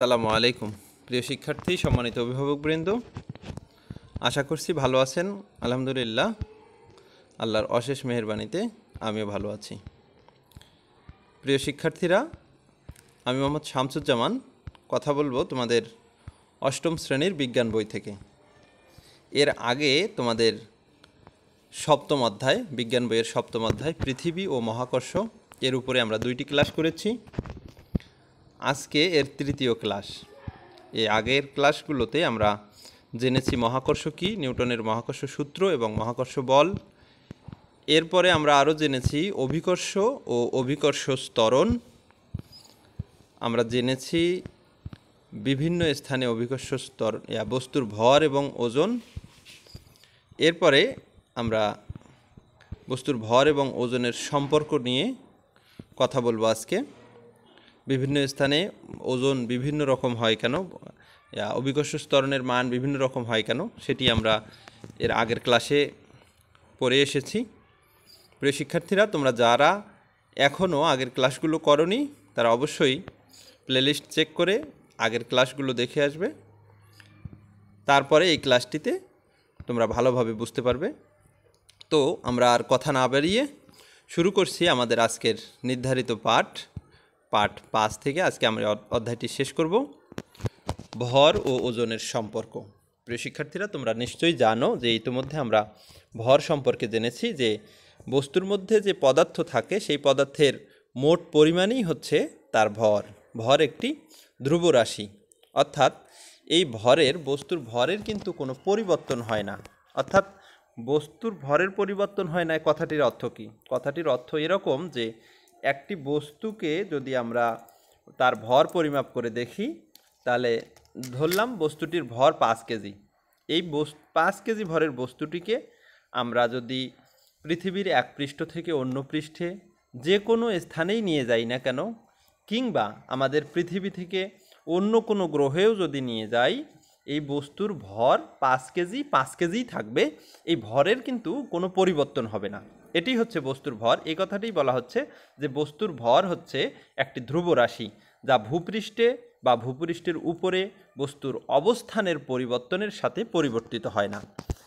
আসসালামু আলাইকুম প্রিয় শিক্ষার্থী, সম্মানিত অভিভাবকবৃন্দ, আশা করছি ভালো আছেন। আলহামদুলিল্লাহ, আল্লাহর অশেষ মেহেরবানিতে আমিও ভালো আছি। প্রিয় শিক্ষার্থীরা, আমি মোহাম্মদ শামসুজ্জামান কথা বলবো তোমাদের অষ্টম শ্রেণীর বিজ্ঞান বই থেকে। এর আগে তোমাদের সপ্তম অধ্যায়, বিজ্ঞান বইয়ের সপ্তম অধ্যায় পৃথিবী ও মহাকর্ষ, এর উপরে আমরা 2টি ক্লাস করেছি। আজকে এর তৃতীয় ক্লাস। এই আগের ক্লাসগুলোতে আমরা জেনেছি মহাকর্ষ কী, নিউটনের মহাকর্ষ সূত্র এবং মহাকর্ষ বল। এরপরে আমরা আরও জেনেছি অভিকর্ষ ও অভিকর্ষ ত্বরণ। আমরা জেনেছি বিভিন্ন স্থানে অভিকর্ষ ত্বরণ, বস্তুর ভর এবং ওজন। এরপরে আমরা বস্তুর ভর এবং ওজনের সম্পর্ক নিয়ে কথা বলবো আজকে। বিভিন্ন স্থানে ওজন বিভিন্ন রকম হয় কেন, অভিকর্ষ ত্বরণের মান বিভিন্ন রকম হয় কেন, সেটি আমরা এর আগের ক্লাসে পড়ে এসেছি। প্রিয় শিক্ষার্থীরা, তোমরা যারা এখনও আগের ক্লাসগুলো করনি তারা অবশ্যই প্লেলিস্ট চেক করে আগের ক্লাসগুলো দেখে আসবে। তারপরে এই ক্লাসটিতে তোমরা ভালোভাবে বুঝতে পারবে। তো আমরা আর কথা না বাড়িয়ে শুরু করছি আমাদের আজকের নির্ধারিত পাঠ 5 থেকে। আজকে আমরা অধ্যায়টি শেষ করব, ভর ও ওজনের সম্পর্ক। প্রিয় শিক্ষার্থীরা, তোমরা নিশ্চয়ই জানো যে ইতিমধ্যে আমরা ভর সম্পর্কে জেনেছি যে বস্তুর মধ্যে যে পদার্থ থাকে সেই পদার্থের মোট পরিমাণই হচ্ছে তার ভর। ভর একটি ধ্রুব রাশি, অর্থাৎ এই বস্তুর ভরের কিন্তু কোনো পরিবর্তন হয় না। অর্থাৎ বস্তুর ভরের পরিবর্তন হয় না, কথাটির অর্থ কী? কথাটির অর্থ এরকম যে একটি বস্তুকে যদি আমরা তার ভর পরিমাপ করে দেখি, তাহলে ধরলাম বস্তুটির ভর 5 কেজি। এই 5 কেজি ভরের বস্তুটিকে আমরা যদি পৃথিবীর এক পৃষ্ঠ থেকে অন্য পৃষ্ঠে যে কোনো স্থানেই নিয়ে যাই না কেন, কিংবা আমাদের পৃথিবী থেকে অন্য কোনো গ্রহেও যদি নিয়ে যাই, এই বস্তুর ভর 5 কেজিই থাকবে। এই ভরের কিন্তু কোনো পরিবর্তন হবে না। এটি হচ্ছে বস্তুর ভর। এই কথাটাই বলা হচ্ছে যে বস্তুর ভর হচ্ছে একটি ধ্রুব রাশি, যা ভূপৃষ্ঠে বা ভূপৃষ্ঠের উপরে বস্তুর অবস্থানের পরিবর্তনের সাথে পরিবর্তিত হয় না।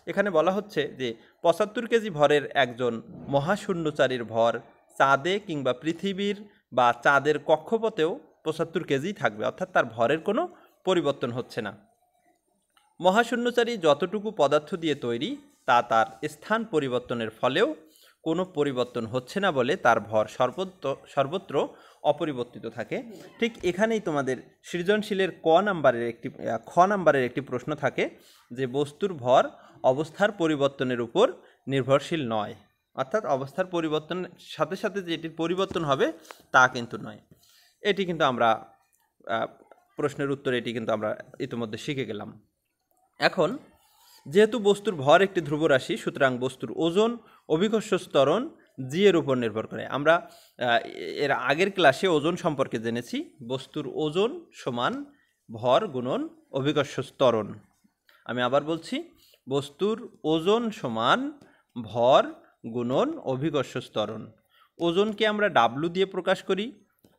এখানে বলা হচ্ছে যে 75 কেজি ভরের একজন মহাশূন্যচারীর ভর চাঁদে কিংবা পৃথিবীর বা চাঁদের কক্ষপথেও 75 কেজিই থাকবে, অর্থাৎ তার ভরের কোনো পরিবর্তন হচ্ছে না। মহাশূন্যচারী যতটুকু পদার্থ দিয়ে তৈরি তা তার স্থান পরিবর্তনের ফলেও কোনো পরিবর্তন হচ্ছে না বলে তার ভর সর্বত্র অপরিবর্তিত থাকে। ঠিক এখানেই তোমাদের সৃজনশীলের খ নাম্বারের একটি প্রশ্ন থাকে যে বস্তুর ভর অবস্থার পরিবর্তনের উপর নির্ভরশীল নয়, অর্থাৎ অবস্থার পরিবর্তনের সাথে সাথে যে এটির পরিবর্তন হবে তা কিন্তু নয়। এটি কিন্তু আমরা প্রশ্নের উত্তরে এটি কিন্তু আমরা ইতিমধ্যে শিখে গেলাম। এখন যেহেতু বস্তুর ভর একটি ধ্রুব রাশি, সুতরাং বস্তুর ওজন অভিকর্ষ ত্বরণ জি এর উপর নির্ভর করে। আমরা এর আগের ক্লাসে ওজন সম্পর্কে জেনেছি, বস্তুর ওজন সমান ভর গুণন অভিকর্ষ ত্বরণ। আমি আবার বলছি, বস্তুর ওজন সমান ভর গুণন অভিকর্ষ ত্বরণ। ওজনকে আমরা ডাব্লু দিয়ে প্রকাশ করি,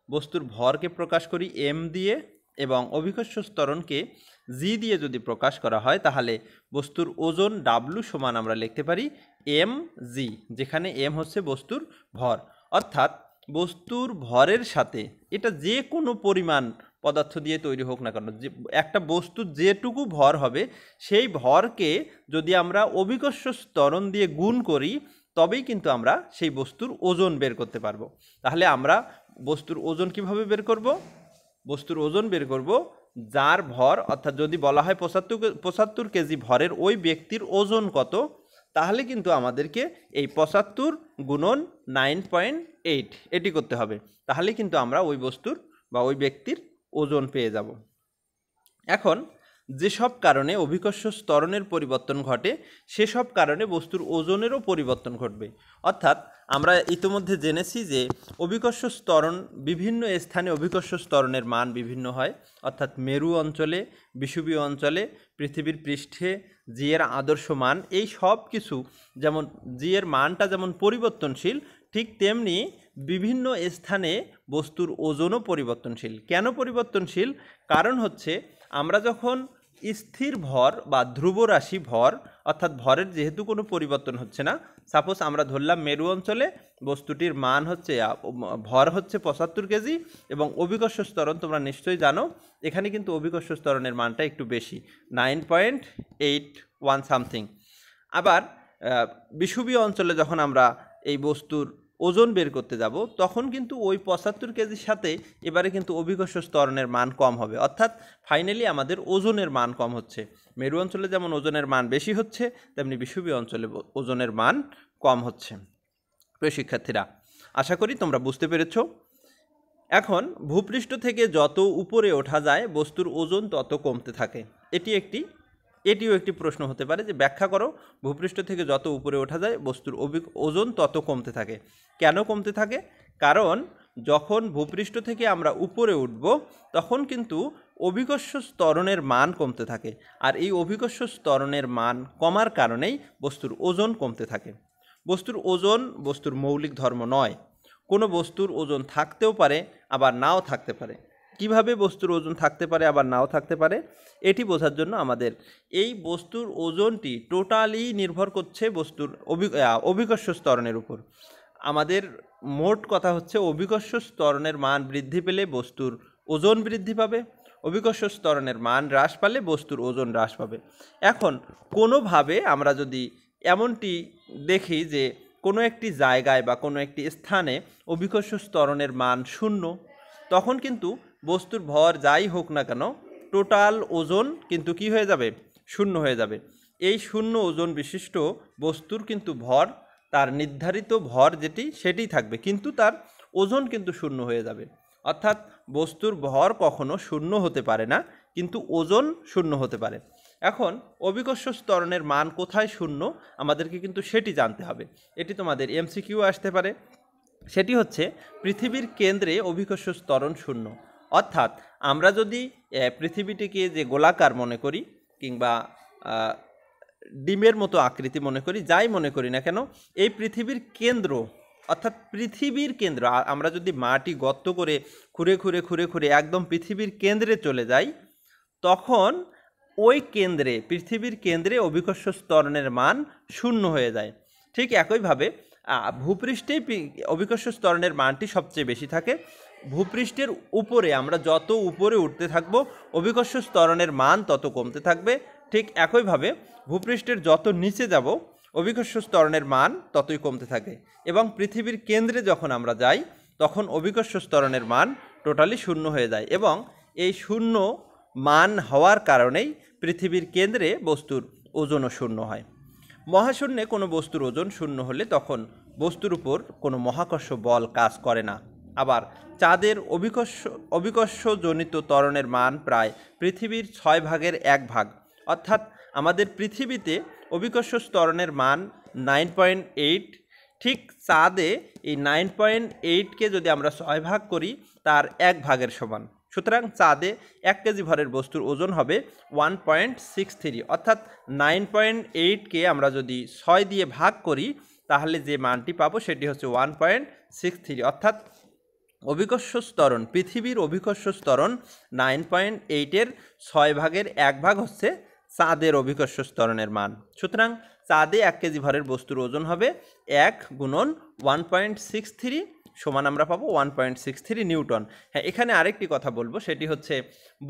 বস্তুর ভরকে প্রকাশ করি এম দিয়ে, এবং অভিকর্ষ ত্বরণকে জি দিয়ে যদি প্রকাশ করা হয় তাহলে বস্তুর ওজন ডাব্লু সমান আমরা লিখতে পারি এম জি, যেখানে এম হচ্ছে বস্তুর ভর। অর্থাৎ বস্তুর ভরের সাথে এটা যে কোনো পরিমাণ পদার্থ দিয়ে তৈরি হোক না কেন, যে একটা বস্তুর যেটুকু ভর হবে সেই ভরকে যদি আমরা অভিকর্ষ ত্বরণ দিয়ে গুণ করি তবেই কিন্তু আমরা সেই বস্তুর ওজন বের করতে পারবো। তাহলে আমরা বস্তুর ওজন কিভাবে বের করব? বস্তুর ওজন বের করব যার ভর, অর্থাৎ যদি বলা হয় 75 কেজি ভরের ওই ব্যক্তির ওজন কত, তাহলে কিন্তু আমাদেরকে এই 75 গুণন 9.8 এটি করতে হবে। তাহলে কিন্তু আমরা ওই বস্তুর বা ওই ব্যক্তির ওজন পেয়ে যাব। এখন যেসব কারণে অভিকর্ষ ত্বরণের পরিবর্তন ঘটে সেসব কারণে বস্তুর ওজনেরও পরিবর্তন ঘটবে। অর্থাৎ আমরা ইতিমধ্যে জেনেছি যে অভিকর্ষ ত্বরণ বিভিন্ন স্থানে অভিকর্ষ ত্বরণের মান বিভিন্ন হয়। অর্থাৎ মেরু অঞ্চলে, বিষুবীয় অঞ্চলে, পৃথিবীর পৃষ্ঠে জি এর আদর্শ মান, এই সব কিছু যেমন জি এর মানটা যেমন পরিবর্তনশীল, ঠিক তেমনি বিভিন্ন স্থানে বস্তুর ওজনও পরিবর্তনশীল। কেন পরিবর্তনশীল? কারণ হচ্ছে আমরা যখন স্থির ভর বা ধ্রুব রাশি ভর, অর্থাৎ ভরের যেহেতু কোনো পরিবর্তন হচ্ছে না, সাপোজ আমরা ধরলাম মেরু অঞ্চলে বস্তুটির মান হচ্ছে ভর হচ্ছে 75 কেজি এবং অভিকর্ষ ত্বরণ তোমরা নিশ্চয়ই জানো, এখানে কিন্তু অভিকর্ষ ত্বরণের মানটা একটু বেশি, 9.81 সামথিং। আবার বিষুবীয় অঞ্চলে যখন আমরা এই বস্তুর ওজন বের করতে যাব তখন কিন্তু ওই 75 কেজির সাথে এবারে কিন্তু অভিকর্ষ ত্বরণের মান কম হবে, অর্থাৎ ফাইনালি আমাদের ওজনের মান কম হচ্ছে। মেরু অঞ্চলে যেমন ওজনের মান বেশি হচ্ছে, তেমনি বিষুবীয় অঞ্চলে ওজনের মান কম হচ্ছে। প্রিয় শিক্ষার্থীরা, আশা করি তোমরা বুঝতে পেরেছ। এখন ভূপৃষ্ঠ থেকে যত উপরে ওঠা যায় বস্তুর ওজন তত কমতে থাকে। এটিও একটি প্রশ্ন হতে পারে যে ব্যাখ্যা করো, ভূপৃষ্ঠ থেকে যত উপরে ওঠা যায় বস্তুর ওজন তত কমতে থাকে। কেন কমতে থাকে? কারণ যখন ভূপৃষ্ঠ থেকে আমরা উপরে উঠব তখন কিন্তু অভিকর্ষ ত্বরণের মান কমতে থাকে, আর এই অভিকর্ষ ত্বরণের মান কমার কারণেই বস্তুর ওজন কমতে থাকে। বস্তুর ওজন বস্তুর মৌলিক ধর্ম নয়। কোনো বস্তুর ওজন থাকতেও পারে আবার নাও থাকতে পারে। কিভাবে বস্তুর ওজন থাকতে পারে আবার নাও থাকতে পারে এটি বোঝার জন্য আমাদের এই বস্তুর ওজনটি টোটালি নির্ভর করছে বস্তুর অভিকর্ষ ত্বরণের উপর। আমাদের মোট কথা হচ্ছে অভিকর্ষ ত্বরণের মান বৃদ্ধি পেলে বস্তুর ওজন বৃদ্ধি পাবে, অভিকর্ষ ত্বরণের মান হ্রাস পালে বস্তুর ওজন হ্রাস পাবে। এখন কোনোভাবে আমরা যদি এমনটি দেখি যে কোনো একটি জায়গায় বা কোনো একটি স্থানে অভিকর্ষ ত্বরণের মান 0, তখন কিন্তু বস্তুর ভর যাই হোক না কেন টোটাল ওজন কিন্তু কি হয়ে যাবে? 0 হয়ে যাবে। এই 0 ওজন বিশিষ্ট বস্তুর কিন্তু ভর, তার নির্ধারিত ভর সেটিই থাকবে, কিন্তু তার ওজন কিন্তু 0 হয়ে যাবে। অর্থাৎ বস্তুর ভর কখনো 0 হতে পারে না, কিন্তু ওজন 0 হতে পারে। এখন অভিকর্ষ ত্বরণের মান কোথায় 0 আমাদেরকে কিন্তু সেটি জানতে হবে। এটি তোমাদের এমসিকিউ আসতে পারে। সেটি হচ্ছে পৃথিবীর কেন্দ্রে অভিকর্ষ ত্বরণ 0। অর্থাৎ আমরা যদি পৃথিবীটিকে যে গোলাকার মনে করি কিংবা ডিমের মতো আকৃতি মনে করি, যাই মনে করি না কেন, এই পৃথিবীর কেন্দ্র অর্থাৎ পৃথিবীর কেন্দ্র, আমরা যদি মাটি গর্ত করে খুঁড়ে খুঁড়ে খুঁড়ে খুঁড়ে একদম পৃথিবীর কেন্দ্রে চলে যাই, তখন ওই কেন্দ্রে পৃথিবীর কেন্দ্রে অভিকর্ষ ত্বরণের মান 0 হয়ে যায়। ঠিক একইভাবে ভূপৃষ্ঠে অভিকর্ষ ত্বরণের মানটি সবচেয়ে বেশি থাকে। ভূপৃষ্ঠের উপরে আমরা যত উপরে উঠতে থাকব অভিকর্ষ ত্বরণের মান তত কমতে থাকবে। ঠিক একইভাবে ভূপৃষ্ঠের যত নিচে যাব অভিকর্ষ ত্বরণের মান ততই কমতে থাকে, এবং পৃথিবীর কেন্দ্রে যখন আমরা যাই তখন অভিকর্ষ ত্বরণের মান টোটালি 0 হয়ে যায়, এবং এই 0 মান হওয়ার কারণেই পৃথিবীর কেন্দ্রে বস্তুর ওজনও 0 হয়। মহাশূন্যে কোনো বস্তুর ওজন 0 হলে তখন বস্তুর উপর কোনো মহাকর্ষ বল কাজ করে না। আবার চাঁদের অভিকর্ষজনিত ত্বরণের মান প্রায় পৃথিবীর 1/6, অর্থাৎ আমাদের পৃথিবীতে অভিকর্ষ ত্বরণের মান 9.8, ঠিক চাঁদে এই 9.8কে যদি আমরা 6 ভাগ করি তার 1 ভাগের সমান। সুতরাং চাঁদে 1 কেজি ভরের বস্তুর ওজন হবে 1.63, অর্থাৎ 9.8কে আমরা যদি 6 দিয়ে ভাগ করি তাহলে যে মানটি পাবো সেটি হচ্ছে 1.63, অর্থাৎ অভিকর্ষ ত্বরণ, পৃথিবীর অভিকর্ষ ত্বরণ 9.8-এর 6/1 ভাগ হচ্ছে চাঁদের অভিকর্ষ ত্বরণের মান। সুতরাং চাঁদে 1 কেজি ভরের বস্তুর ওজন হবে 1 গুণন 1.63 সমান আমরা পাবো 1.63 নিউটন। হ্যাঁ, এখানে আরেকটি কথা বলবো, সেটি হচ্ছে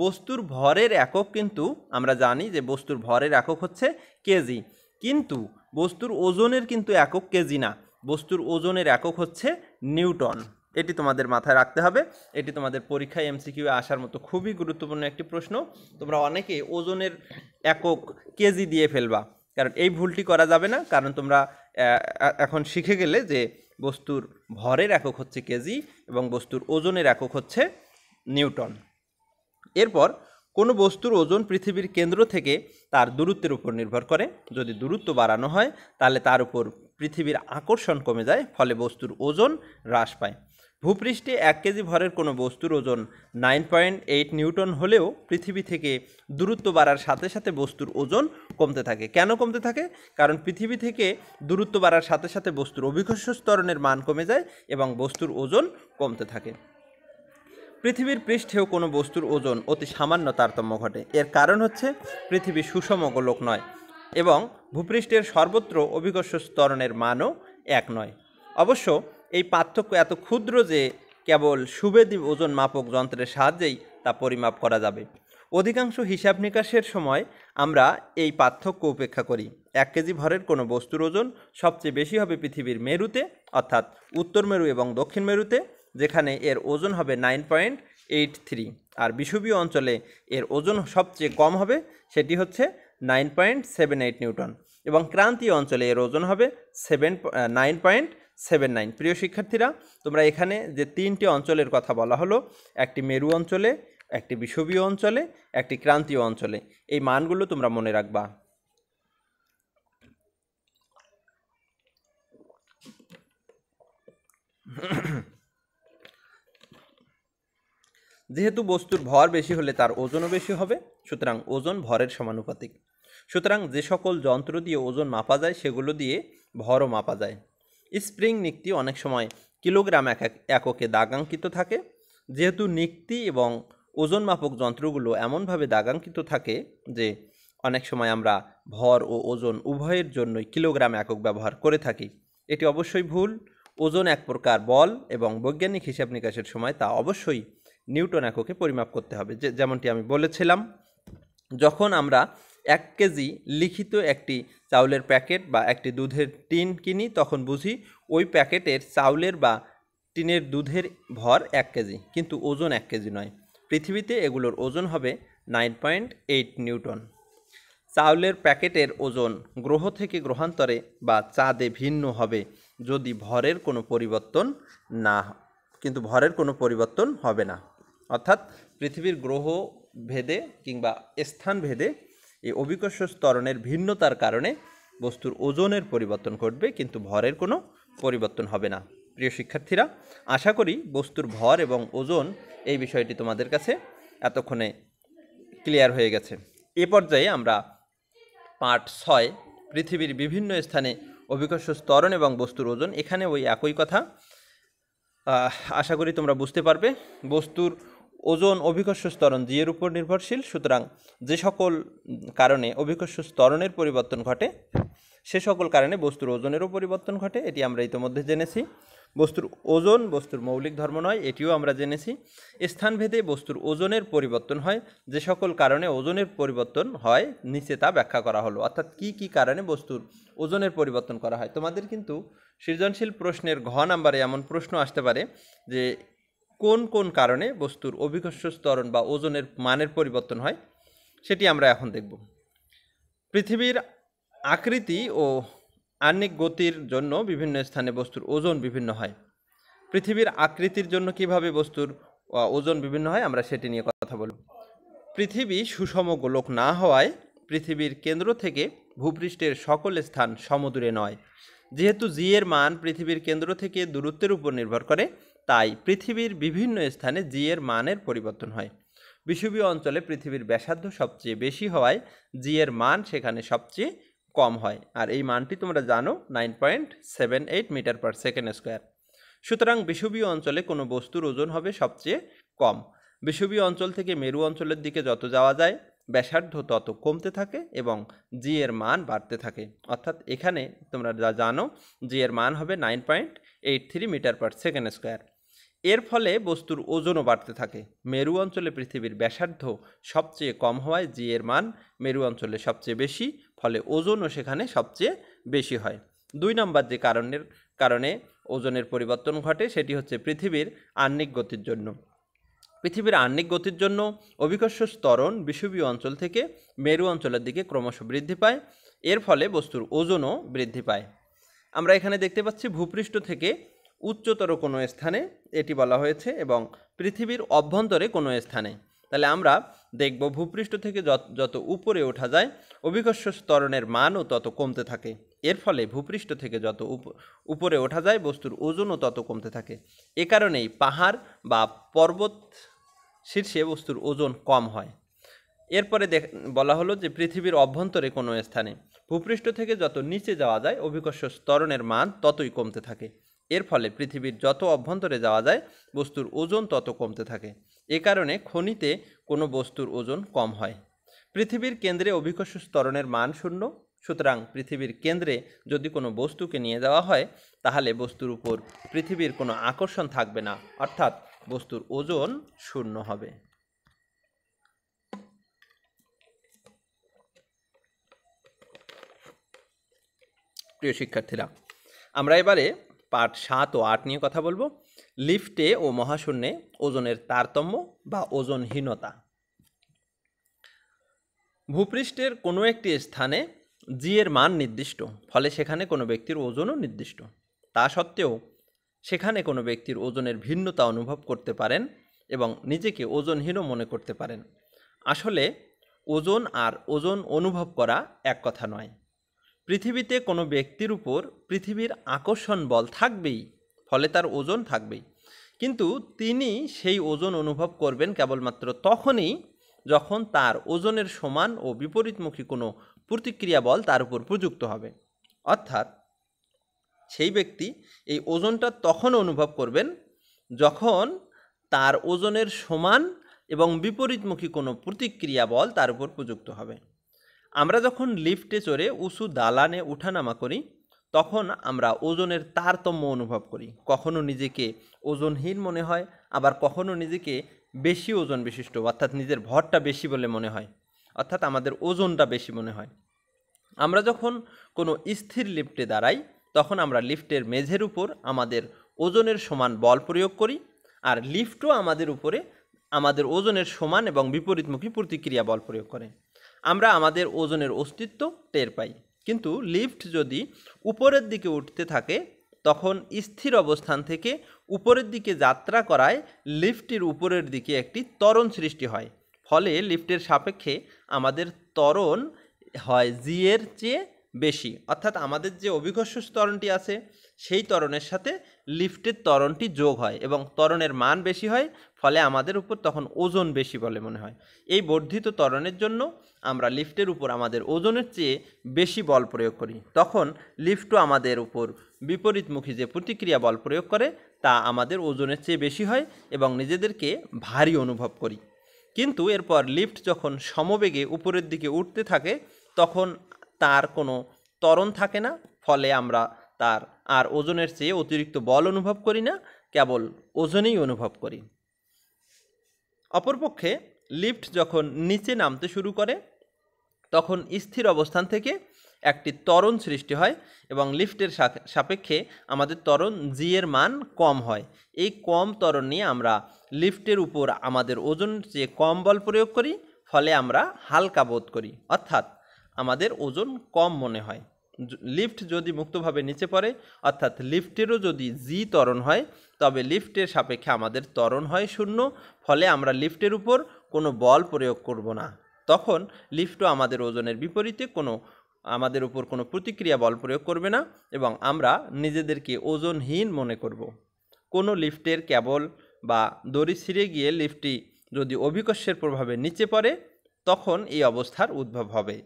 বস্তুর ভরের একক, কিন্তু আমরা জানি যে বস্তুর ভরের একক হচ্ছে কেজি, কিন্তু বস্তুর ওজনের কিন্তু একক কেজি না, বস্তুর ওজনের একক হচ্ছে নিউটন। এটি তোমাদের মাথায় রাখতে হবে। এটি তোমাদের পরীক্ষায় এমসিকিউ আসার মতো খুবই গুরুত্বপূর্ণ একটি প্রশ্ন। তোমরা অনেকে ওজনের একক কেজি দিয়ে ফেলবা, কারণ এই ভুলটি করা যাবে না, কারণ তোমরা এখন শিখে গেলে যে বস্তুর ভরের একক হচ্ছে কেজি এবং বস্তুর ওজনের একক হচ্ছে নিউটন। এরপর কোনো বস্তুর ওজন পৃথিবীর কেন্দ্র থেকে তার দূরত্বের উপর নির্ভর করে। যদি দূরত্ব বাড়ানো হয় তাহলে তার উপর পৃথিবীর আকর্ষণ কমে যায়, ফলে বস্তুর ওজন হ্রাস পায়। ভূপৃষ্ঠে 1 কেজি ভরের কোনো বস্তুর ওজন 9.8 নিউটন হলেও পৃথিবী থেকে দূরত্ব বাড়ার সাথে সাথে বস্তুর ওজন কমতে থাকে। কেন কমতে থাকে? কারণ পৃথিবী থেকে দূরত্ব বাড়ার সাথে সাথে বস্তুর অভিকর্ষ ত্বরণের মান কমে যায় এবং বস্তুর ওজন কমতে থাকে। পৃথিবীর পৃষ্ঠেও কোনো বস্তুর ওজন অতি সামান্য তারতম্য ঘটে। এর কারণ হচ্ছে পৃথিবী সুষম গোলক নয় এবং ভূপৃষ্ঠের সর্বত্র অভিকর্ষ ত্বরণের মানও এক নয়। অবশ্য এই পার্থক্য এত ক্ষুদ্র যে কেবল সুবেদী ওজন মাপক যন্ত্রের সাহায্যেই তা পরিমাপ করা যাবে। অধিকাংশ হিসাব নিকাশের সময় আমরা এই পার্থক্য উপেক্ষা করি। 1 কেজি ভরের কোনো বস্তুর ওজন সবচেয়ে বেশি হবে পৃথিবীর মেরুতে, অর্থাৎ উত্তর মেরু এবং দক্ষিণ মেরুতে, যেখানে এর ওজন হবে 9.83, আর বিষুবীয় অঞ্চলে এর ওজন সবচেয়ে কম হবে, সেটি হচ্ছে 9.78 নিউটন, এবং ক্রান্তীয় অঞ্চলে এর ওজন হবে 9.79। প্রিয় শিক্ষার্থীরা, তোমরা এখানে যে 3টি অঞ্চলের কথা বলা হলো, একটি মেরু অঞ্চলে, একটি বিষুবীয় অঞ্চলে, একটি ক্রান্তীয় অঞ্চলে, এই মানগুলো তোমরা মনে রাখবা। যেহেতু বস্তুর ভর বেশি হলে তার ওজনও বেশি হবে, সুতরাং ওজন ভরের সমানুপাতিক। সুতরাং যে সকল যন্ত্র দিয়ে ওজন মাপা যায় সেগুলো দিয়ে ভরও মাপা যায়। স্প্রিং নিক্তি অনেক সময় কিলোগ্রাম এককে দাগাঙ্কিত থাকে। যেহেতু নিক্তি এবং ওজন মাপক যন্ত্রগুলো এমনভাবে দাগাঙ্কিত থাকে যে অনেক সময় আমরা ভর ও ওজন উভয়ের জন্যই কিলোগ্রাম একক ব্যবহার করে থাকি, এটি অবশ্যই ভুল। ওজন এক প্রকার বল এবং বৈজ্ঞানিক হিসাব নিকাশের সময় তা অবশ্যই নিউটন এককে পরিমাপ করতে হবে। যেমনটি আমি বলেছিলাম, যখন আমরা 1 কেজি লিখিত একটি চাউলের প্যাকেট বা একটি দুধের টিন কিনি, তখন বুঝি ওই প্যাকেটের চাউলের বা টিনের দুধের ভর 1 কেজি, কিন্তু ওজন 1 কেজি নয়। পৃথিবীতে এগুলোর ওজন হবে 9.8 নিউটন। চাউলের প্যাকেটের ওজন গ্রহ থেকে গ্রহান্তরে বা চাঁদে ভিন্ন হবে যদি ভরের কোনো পরিবর্তন না, কিন্তু ভরের কোনো পরিবর্তন হবে না। অর্থাৎ পৃথিবীর গ্রহ ভেদে কিংবা স্থান ভেদে এই অভিকর্ষ ত্বরণের ভিন্নতার কারণে বস্তুর ওজনের পরিবর্তন ঘটবে, কিন্তু ভরের কোনো পরিবর্তন হবে না। প্রিয় শিক্ষার্থীরা, আশা করি বস্তুর ভর এবং ওজন এই বিষয়টি তোমাদের কাছে এতক্ষণে ক্লিয়ার হয়ে গেছে। এ পর্যায়ে আমরা পার্ট 6, পৃথিবীর বিভিন্ন স্থানে অভিকর্ষ ত্বরণ এবং বস্তুর ওজন, এখানে ওই একই কথা আশা করি তোমরা বুঝতে পারবে। বস্তুর ওজন অভিকর্ষ ত্বরণ জি এর উপর নির্ভরশীল, সুতরাং যে সকল কারণে অভিকর্ষ ত্বরণের পরিবর্তন ঘটে সে সকল কারণে বস্তুর ওজনেরও পরিবর্তন ঘটে, এটি আমরা ইতিমধ্যে জেনেছি। বস্তুর ওজন বস্তুর মৌলিক ধর্ম নয়, এটিও আমরা জেনেছি। স্থানভেদে বস্তুর ওজনের পরিবর্তন হয়, যে সকল কারণে ওজনের পরিবর্তন হয় নিচে তা ব্যাখ্যা করা হলো। অর্থাৎ কি কি কারণে বস্তুর ওজনের পরিবর্তন করা হয়। তোমাদের কিন্তু সৃজনশীল প্রশ্নের ঘ নাম্বারে এমন প্রশ্ন আসতে পারে যে কোন কোন কারণে বস্তুর অভিকর্ষ ত্বরণ বা ওজনের মানের পরিবর্তন হয়, সেটি আমরা এখন দেখব। পৃথিবীর আকৃতি ও আহ্নিক গতির জন্য বিভিন্ন স্থানে বস্তুর ওজন বিভিন্ন হয়। পৃথিবীর আকৃতির জন্য কিভাবে বস্তুর ওজন বিভিন্ন হয় আমরা সেটি নিয়ে কথা বলব। পৃথিবী সুষম গোলক না হওয়ায় পৃথিবীর কেন্দ্র থেকে ভূপৃষ্ঠের সকল স্থান সমদূরে নয়। যেহেতু জি এর মান পৃথিবীর কেন্দ্র থেকে দূরত্বের উপর নির্ভর করে, তাই পৃথিবীর বিভিন্ন স্থানে জি এর মানের পরিবর্তন হয়। বিষুবীয় অঞ্চলে পৃথিবীর ব্যাসার্ধ সবচেয়ে বেশি হওয়ায় জি এর মান সেখানে সবচেয়ে কম হয়, আর এই মানটি তোমরা জানো 9.78 মিটার পার সেকেন্ড স্কোয়ার। সুতরাং বিষুবীয় অঞ্চলে কোনো বস্তুর ওজন হবে সবচেয়ে কম। বিষুবীয় অঞ্চল থেকে মেরু অঞ্চলের দিকে যত যাওয়া যায় ব্যাসার্ধ তত কমতে থাকে এবং জি এর মান বাড়তে থাকে। অর্থাৎ এখানে তোমরা যা জানো জি এর মান হবে 9.83 মিটার পার সেকেন্ড স্কোয়ার। এর ফলে বস্তুর ওজনও বাড়তে থাকে। মেরু অঞ্চলে পৃথিবীর ব্যাসার্ধ সবচেয়ে কম হওয়ায় জি এর মান মেরু অঞ্চলে সবচেয়ে বেশি, ফলে ওজনও সেখানে সবচেয়ে বেশি হয়। 2 নম্বর যে কারণে ওজনের পরিবর্তন ঘটে সেটি হচ্ছে পৃথিবীর আহ্নিক গতির জন্য। পৃথিবীর আহ্নিক গতির জন্য অভিকর্ষ ত্বরণ বিষুবীয় অঞ্চল থেকে মেরু অঞ্চলের দিকে ক্রমশ বৃদ্ধি পায়, এর ফলে বস্তুর ওজনও বৃদ্ধি পায়। আমরা এখানে দেখতে পাচ্ছি ভূপৃষ্ঠ থেকে উচ্চতর কোনো স্থানে এটি বলা হয়েছে এবং পৃথিবীর অভ্যন্তরে কোনো স্থানে, তাহলে আমরা দেখব ভূপৃষ্ঠ থেকে যত উপরে ওঠা যায় অভিকর্ষ ত্বরণের মানও তত কমতে থাকে। এর ফলে ভূপৃষ্ঠ থেকে যত উপরে ওঠা যায় বস্তুর ওজনও তত কমতে থাকে। এ কারণেই পাহাড় বা পর্বত শীর্ষে বস্তুর ওজন কম হয়। এরপরে বলা হলো যে পৃথিবীর অভ্যন্তরে কোনো স্থানে ভূপৃষ্ঠ থেকে যত নিচে যাওয়া যায় অভিকর্ষ ত্বরণের মান ততই কমতে থাকে। এর ফলে পৃথিবীর যত অভ্যন্তরে যাওয়া যায় বস্তুর ওজন তত কমতে থাকে। এ কারণে খনিতে কোনো বস্তুর ওজন কম হয়। পৃথিবীর কেন্দ্রে অভিকর্ষ ত্বরণের মান 0, সুতরাং পৃথিবীর কেন্দ্রে যদি কোনো বস্তুকে নিয়ে যাওয়া হয় তাহলে বস্তুর উপর পৃথিবীর কোনো আকর্ষণ থাকবে না, অর্থাৎ বস্তুর ওজন 0 হবে। প্রিয় শিক্ষার্থীরা, আমরা এবারে পাঠ 7 ও 8 নিয়ে কথা বলবো। লিফটে ও মহাশূন্যে ওজনের তারতম্য বা ওজনহীনতা। ভূপৃষ্ঠের কোনো একটি স্থানে জি এর মান নির্দিষ্ট, ফলে সেখানে কোনো ব্যক্তির ওজনও নির্দিষ্ট। তা সত্ত্বেও সেখানে কোনো ব্যক্তির ওজনের ভিন্নতা অনুভব করতে পারেন এবং নিজেকে ওজনহীনও মনে করতে পারেন। আসলে ওজন আর ওজন অনুভব করা এক কথা নয়। পৃথিবীতে কোনো ব্যক্তির উপর পৃথিবীর আকর্ষণ বল থাকবেই, ফলে তার ওজন থাকবেই, কিন্তু তিনি সেই ওজন অনুভব করবেন কেবলমাত্র তখনই যখন তার ওজনের সমান ও বিপরীতমুখী কোনো প্রতিক্রিয়া বল তার উপর প্রযুক্ত হবে। অর্থাৎ সেই ব্যক্তি এই ওজনটা তখন অনুভব করবেন যখন তার ওজনের সমান এবং বিপরীতমুখী কোনো প্রতিক্রিয়া বল তার উপর প্রযুক্ত হবে। আমরা যখন লিফটে চড়ে উঁচু দালানে উঠানামা করি তখন আমরা ওজনের তারতম্য অনুভব করি। কখনো নিজেকে ওজনহীন মনে হয়, আবার কখনো নিজেকে বেশি ওজন বিশিষ্ট, অর্থাৎ নিজের ভরটা বেশি বলে মনে হয়, অর্থাৎ আমাদের ওজনটা বেশি মনে হয়। আমরা যখন কোনো স্থির লিফটে দাঁড়াই তখন আমরা লিফটের মেঝের উপর আমাদের ওজনের সমান বল প্রয়োগ করি, আর লিফটও আমাদের উপরে আমাদের ওজনের সমান এবং বিপরীতমুখী প্রতিক্রিয়া বল প্রয়োগ করে। আমরা আমাদের ওজনের অস্তিত্ব টের পাই। কিন্তু লিফট যদি উপরের দিকে উঠতে থাকে তখন স্থির অবস্থান থেকে উপরের দিকে যাত্রা করায় লিফটের উপরের দিকে একটি ত্বরণ সৃষ্টি হয়। ফলে লিফটের সাপেক্ষে আমাদের ত্বরণ হয় জি এর চেয়ে বেশি, অর্থাৎ আমাদের যে অভিকর্ষ ত্বরণটি আছে সেই ত্বরণের সাথে লিফটের ত্বরণটি যোগ হয় এবং ত্বরণের মান বেশি হয়, ফলে আমাদের উপর তখন ওজন বেশি বলে মনে হয়। এই বর্ধিত ত্বরণের জন্য আমরা লিফটের উপর আমাদের ওজনের চেয়ে বেশি বল প্রয়োগ করি। তখন লিফটও আমাদের উপর বিপরীতমুখী যে প্রতিক্রিয়া বল প্রয়োগ করে তা আমাদের ওজনের চেয়ে বেশি হয় এবং নিজেদেরকে ভারী অনুভব করি। কিন্তু এরপর লিফট যখন সমবেগে উপরের দিকে উঠতে থাকে তখন তার কোনো ত্বরণ থাকে না, ফলে আমরা তার আর ওজনের চেয়ে অতিরিক্ত বল অনুভব করি না, কেবল ওজনেই অনুভব করি। অপরপক্ষে লিফট যখন নিচে নামতে শুরু করে তখন স্থির অবস্থান থেকে একটি ত্বরণ সৃষ্টি হয় এবং লিফটের সাপেক্ষে আমাদের ত্বরণ জি এর মান কম হয়। এই কম ত্বরণ নিয়ে আমরা লিফটের উপর আমাদের ওজনের চেয়ে কম বল প্রয়োগ করি, ফলে আমরা হালকা বোধ করি, অর্থাৎ আমাদের ওজন কম মনে হয়। লিফট যদি মুক্তভাবে নিচে পড়ে, অর্থাৎ লিফটেরও যদি জি ত্বরণ হয়, তবে লিফটের সাপেক্ষে আমাদের ত্বরণ হয় 0, ফলে আমরা লিফটের উপর কোনো বল প্রয়োগ করব না। তখন লিফটও আমাদের ওজনের বিপরীতে আমাদের উপর কোনো প্রতিক্রিয়া বল প্রয়োগ করবে না এবং আমরা নিজেদেরকে ওজনহীন মনে করব। কোনো লিফটের কেবল বা দড়ি ছিঁড়ে গিয়ে লিফটটি যদি অভিকর্ষের প্রভাবে নিচে পড়ে তখন এই অবস্থার উদ্ভব হবে।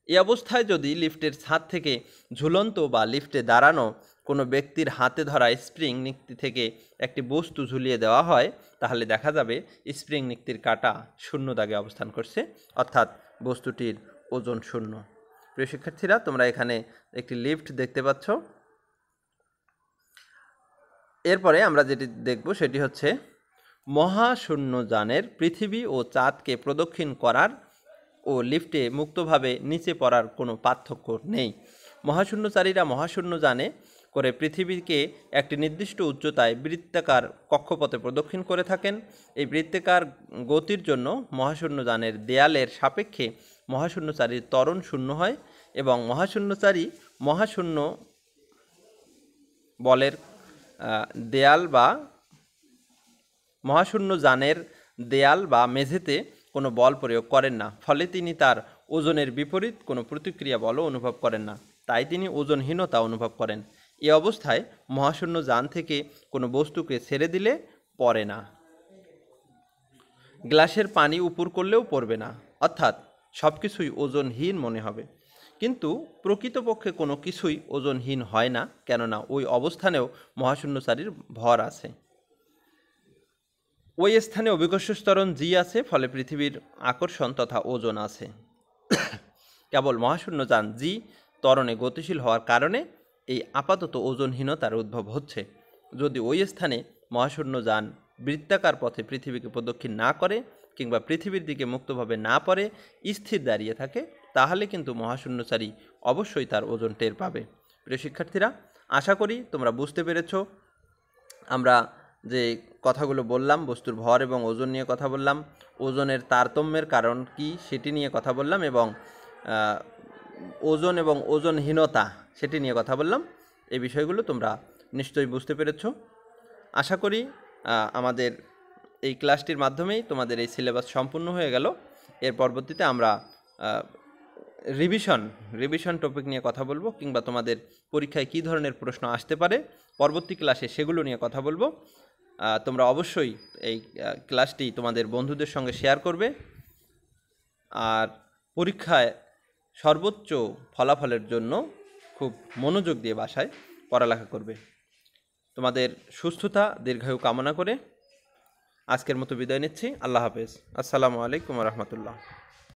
এই অবস্থায় যদি লিফটের ছাদ থেকে ঝুলন্ত বা লিফটে দাঁড়ানো কোনো ব্যক্তির হাতে ধরা স্প্রিং নিক্তি থেকে একটি বস্তু ঝুলিয়ে দেওয়া হয় তাহলে দেখা যাবে স্প্রিং নিক্তির কাঁটা 0 দাগে অবস্থান করছে, অর্থাৎ বস্তুটির ওজন 0। প্রিয় শিক্ষার্থীরা, তোমরা এখানে একটি লিফট দেখতে পাচ্ছ। এরপরে আমরা যেটি দেখব সেটি হচ্ছে মহাশূন্যযানের পৃথিবী ও চাঁদকে প্রদক্ষিণ করার ও লিফটে মুক্তভাবে নিচে পড়ার কোনো পার্থক্য নেই। মহাশূন্যচারীরা মহাশূন্যযানে করে পৃথিবীকে একটি নির্দিষ্ট উচ্চতায় বৃত্তাকার কক্ষপথে প্রদক্ষিণ করে থাকেন। এই বৃত্তাকার গতির জন্য মহাশূন্যযানের দেয়ালের সাপেক্ষে মহাশূন্যচারীর ত্বরণ 0 হয় এবং মহাশূন্যচারী মহাশূন্য বলের দেয়াল বা মহাশূন্য যানের দেয়াল বা মেঝেতে কোনো বল প্রয়োগ করেন না, ফলে তিনি তার ওজনের বিপরীত কোনো প্রতিক্রিয়া বলও অনুভব করেন না, তাই তিনি ওজনহীনতা অনুভব করেন। এ অবস্থায় মহাশূন্য যান থেকে কোনো বস্তুকে ছেড়ে দিলে পড়ে না। গ্লাসের পানি উপর করলেও পড়বে না, অর্থাৎ সব কিছুই ওজনহীন মনে হবে। কিন্তু প্রকৃতপক্ষে কোনো কিছুই ওজনহীন হয় না, কেননা ওই অবস্থানেও মহাশূন্যচারীর ভর আছে। ওই স্থানে অভিকর্ষ ত্বরণ জি আছে, ফলে পৃথিবীর আকর্ষণ তথা ওজন আছে। কেবল মহাশূন্যযান জি ত্বরণে গতিশীল হওয়ার কারণে এই আপাতত ওজনহীনতার উদ্ভব হচ্ছে। যদি ওই স্থানে মহাশূন্যযান বৃত্তাকার পথে পৃথিবীকে প্রদক্ষিণ না করে কিংবা পৃথিবীর দিকে মুক্তভাবে না পড়ে স্থির দাঁড়িয়ে থাকে, তাহলে কিন্তু মহাশূন্যচারী অবশ্যই তার ওজন টের পাবে। প্রিয় শিক্ষার্থীরা, আশা করি তোমরা বুঝতে পেরেছ। আমরা যে কথাগুলো বললাম, বস্তুর ভর এবং ওজন নিয়ে কথা বললাম, ওজনের তারতম্যের কারণ কি সেটি নিয়ে কথা বললাম, এবং ওজন এবং ওজনহীনতা সেটি নিয়ে কথা বললাম। এই বিষয়গুলো তোমরা নিশ্চয়ই বুঝতে পেরেছ। আশা করি আমাদের এই ক্লাসটির মাধ্যমেই তোমাদের এই সিলেবাস সম্পূর্ণ হয়ে গেল। এর পরবর্তীতে আমরা রিভিশন টপিক নিয়ে কথা বলবো, কিংবা তোমাদের পরীক্ষায় কী ধরনের প্রশ্ন আসতে পারে পরবর্তী ক্লাসে সেগুলো নিয়ে কথা বলবো। তোমরা অবশ্যই এই ক্লাসটি তোমাদের বন্ধুদের সঙ্গে শেয়ার করবে, আর পরীক্ষায় সর্বোচ্চ ফলাফলের জন্য খুব মনোযোগ দিয়ে বাসায় পড়ালেখা করবে। তোমাদের সুস্থতা দীর্ঘায়ু কামনা করে আজকের মতো বিদায় নিচ্ছি। আল্লাহ হাফেজ। আসসালামু আলাইকুম রহমতুল্লাহ।